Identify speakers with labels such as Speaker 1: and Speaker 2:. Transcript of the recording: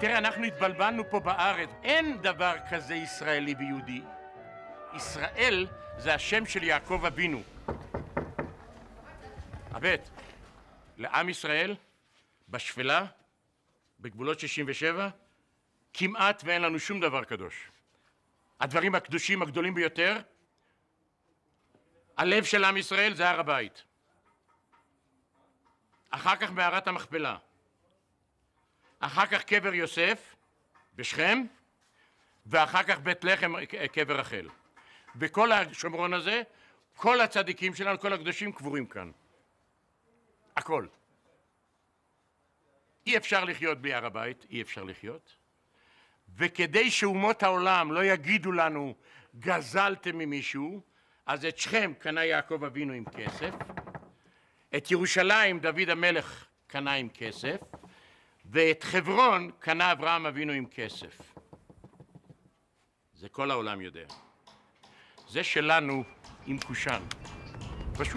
Speaker 1: תראה, אנחנו התבלבלנו פה בארץ. אין דבר כזה ישראלי ויהודי. ישראל זה השם של יעקב אבינו. הבט, לעם ישראל, בשפלה, בגבולות 67, כמעט ואין לנו שום דבר קדוש. הדברים הקדושים הגדולים ביותר, הלב של עם ישראל זה הר הבית. אחר כך מערת המכפלה. אחר כך קבר יוסף בשכם, ואחר כך בית לחם קבר רחל. בכל השומרון הזה, כל הצדיקים שלנו, כל הקדושים קבורים כאן. הכל. אי אפשר לחיות בלי הר הבית, אי אפשר לחיות. וכדי שאומות העולם לא יגידו לנו גזלתם ממישהו, אז את שכם קנה יעקב אבינו עם כסף, את ירושלים דוד המלך קנה עם כסף, ואת חברון קנה אברהם אבינו עם כסף. זה כל העולם יודע. זה שלנו עם קושאן. פשוט.